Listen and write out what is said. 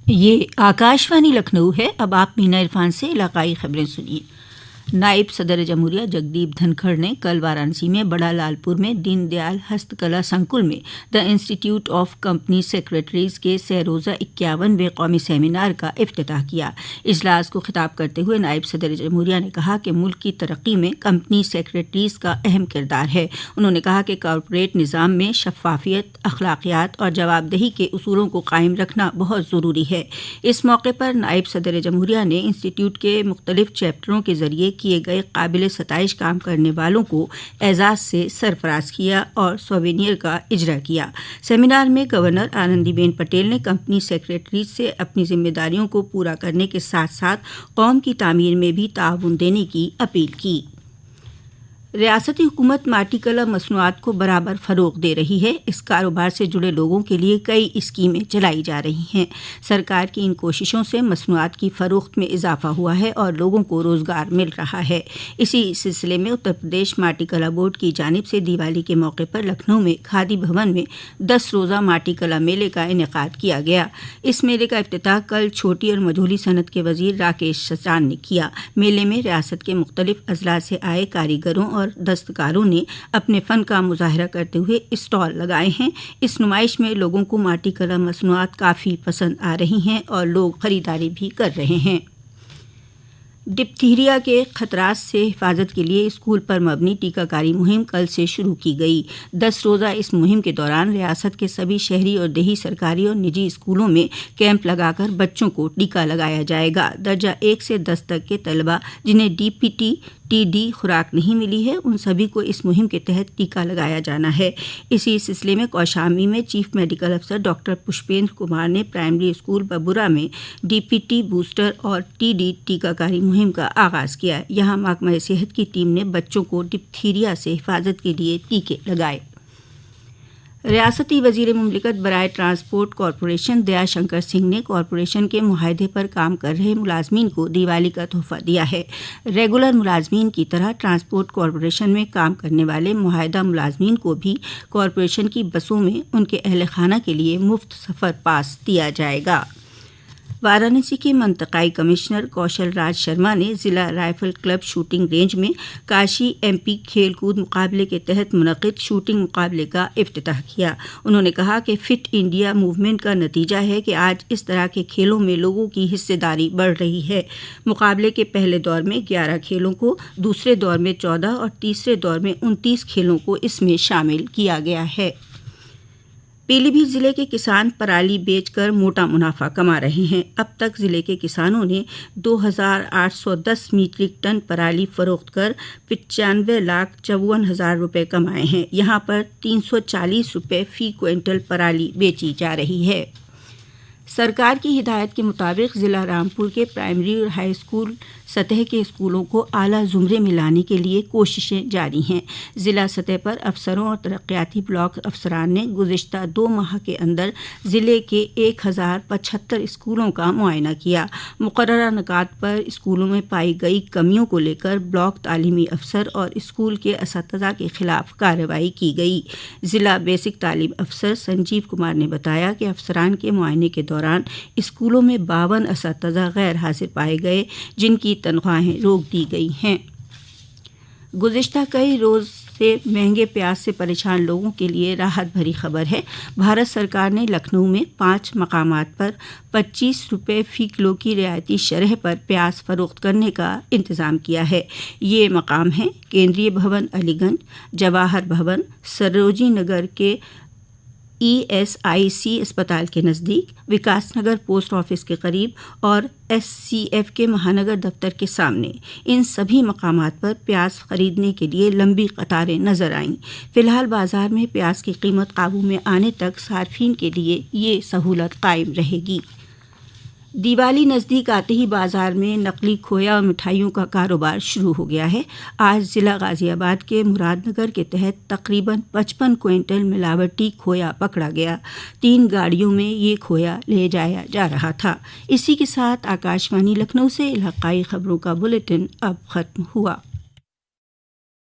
یہ آکاشوانی لکھنؤ ہے۔ اب آپ مینا عرفان سے علاقائی خبریں سنیے۔ نائب صدر جمہوریہ جگدیپ دھنکھڑ نے کل وارانسی میں بڑا لال پور میں دین دیال ہست کلا سنکل میں the institute of company secretaries کے سہ روزہ 51ویں قومی سیمینار کا افتتاح کیا۔ اجلاس کو خطاب کرتے ہوئے نائب صدر جمہوریہ نے کہا کہ ملک کی ترقی میں کمپنی سیکریٹریز کا اہم کردار ہے۔ انہوں نے کہا کہ کارپوریٹ نظام میں شفافیت، اخلاقیات اور جواب دہی کے اصولوں کو قائم رکھنا بہت ضروری ہے۔ اس موقع پر نائب صدر جمہوریہ نے انسٹیٹیوٹ کے مختلف چیپٹروں کے ذریعے کیے گئے قابل ستائش کام کرنے والوں کو اعزاز سے سرفراز کیا اور سووینیر کا اجرا کیا۔ سیمینار میں گورنر آنندی بین پٹیل نے کمپنی سیکریٹریز سے اپنی ذمہ داریوں کو پورا کرنے کے ساتھ ساتھ قوم کی تعمیر میں بھی تعاون دینے کی اپیل کی۔ ریاستی حکومت ماٹی کلا مصنوعات کو برابر فروغ دے رہی ہے۔ اس کاروبار سے جڑے لوگوں کے لیے کئی اسکیمیں چلائی جا رہی ہیں۔ سرکار کی ان کوششوں سے مصنوعات کی فروخت میں اضافہ ہوا ہے اور لوگوں کو روزگار مل رہا ہے۔ اسی سلسلے میں اتر پردیش ماٹی کلا بورڈ کی جانب سے دیوالی کے موقع پر لکھنؤ میں کھادی بھون میں 10 روزہ ماٹی کلا میلے کا انعقاد کیا گیا۔ اس میلے کا افتتاح کل چھوٹی اور مجھولی صنعت کے وزیر راکیش سچان نے کیا۔ میلے میں ریاست کے مختلف اضلاع سے آئے کاریگروں اور دستکاروں نے اپنے فن کا مظاہرہ کرتے ہوئے اسٹال لگائے ہیں۔ اس نمائش میں لوگوں کو ماٹی کلا مصنوعات کافی پسند آ رہی ہیں اور لوگ خریداری بھی کر رہے ہیں۔ ڈپتھیریا کے خطرات سے حفاظت کے لیے اسکول پر مبنی ٹیکہ کاری مہم کل سے شروع کی گئی۔ 10 روزہ اس مہم کے دوران ریاست کے سبھی شہری اور دیہی سرکاری اور نجی اسکولوں میں کیمپ لگا کر بچوں کو ٹیکہ لگایا جائے گا۔ درجہ 1 سے 10 تک کے طلبہ جنہیں DPT TD خوراک نہیں ملی ہے، ان سبھی کو اس مہم کے تحت ٹیکہ لگایا جانا ہے۔ اسی سلسلے میں کوشامبی میں چیف میڈیکل افسر ڈاکٹر پشپیندر کمار نے پرائمری اسکول ببورا میں DPT بوسٹر اور TD ٹیکہ کاری مہم کا آغاز کیا۔ یہاں محکمہ صحت کی ٹیم نے بچوں کو ڈپتھیریا سے حفاظت کے لیے ٹیکے لگائے۔ ریاستی وزیر مملکت برائے ٹرانسپورٹ کارپوریشن دیا شنکر سنگھ نے کارپوریشن کے معاہدے پر کام کر رہے ملازمین کو دیوالی کا تحفہ دیا ہے۔ ریگولر ملازمین کی طرح ٹرانسپورٹ کارپوریشن میں کام کرنے والے معاہدہ ملازمین کو بھی کارپوریشن کی بسوں میں ان کے اہل خانہ کے لیے مفت سفر پاس دیا جائے گا۔ وارانسی کے منطقائی کمشنر کوشل راج شرما نے ضلع رائفل کلب شوٹنگ رینج میں کاشی MP کھیل کود مقابلے کے تحت منعقد شوٹنگ مقابلے کا افتتاح کیا۔ انہوں نے کہا کہ فٹ انڈیا موومنٹ کا نتیجہ ہے کہ آج اس طرح کے کھیلوں میں لوگوں کی حصہ داری بڑھ رہی ہے۔ مقابلے کے پہلے دور میں 11 کھیلوں کو، دوسرے دور میں 14 اور تیسرے دور میں 29 کھیلوں کو اس میں شامل کیا گیا ہے۔ پیلی بھیت ضلع کے کسان پرالی بیچ کر موٹا منافع کما رہے ہیں۔ اب تک ضلع کے کسانوں نے 2810 میٹرک ٹن پرالی فروخت کر 95,54,000 روپے کمائے ہیں۔ یہاں پر 340 روپے فی کوئنٹل پرالی بیچی جا رہی ہے۔ سرکار کی ہدایت کے مطابق ضلع رامپور کے پرائمری اور ہائی اسکول سطح کے اسکولوں کو اعلیٰ زمرے میں لانے کے لیے کوششیں جاری ہیں۔ ضلع سطح پر افسروں اور ترقیاتی بلاک افسران نے گزشتہ 2 ماہ کے اندر ضلع کے 1075 اسکولوں کا معائنہ کیا۔ مقررہ نکات پر اسکولوں میں پائی گئی کمیوں کو لے کر بلاک تعلیمی افسر اور اسکول کے اساتذہ کے خلاف کارروائی کی گئی۔ ضلع بیسک تعلیم افسر سنجیو کمار نے بتایا کہ افسران کے معائنے کے دوران اسکولوں میں 52 اساتذہ غیر حاضر پائے گئے، جن کی تنخواہیں روک دی گئی ہیں۔ گزشتہ کئی روز سے مہنگے پیاز سے پریشان لوگوں کے لیے راحت بھری خبر ہے۔ بھارت سرکار نے لکھنؤ میں 5 مقامات پر 25 روپے فی کلو کی رعایتی شرح پر پیاز فروخت کرنے کا انتظام کیا ہے۔ یہ مقام ہیں کیندریہ بھون علی گنج، جواہر بھون، سروجنی نگر کے ESIC اسپتال کے نزدیک، وکاس نگر پوسٹ آفس کے قریب اور SCF کے مہانگر دفتر کے سامنے۔ ان سبھی مقامات پر پیاز خریدنے کے لیے لمبی قطاریں نظر آئیں۔ فی الحال بازار میں پیاز کی قیمت قابو میں آنے تک صارفین کے لیے یہ سہولت قائم رہے گی۔ دیوالی نزدیک آتے ہی بازار میں نقلی کھویا اور مٹھائیوں کا کاروبار شروع ہو گیا ہے۔ آج ضلع غازی آباد کے مراد نگر کے تحت تقریباً 55 کوئنٹل ملاوٹی کھویا پکڑا گیا۔ 3 گاڑیوں میں یہ کھویا لے جایا جا رہا تھا۔ اسی کے ساتھ آکاشوانی لکھنؤ سے علاقائی خبروں کا بلیٹن اب ختم ہوا۔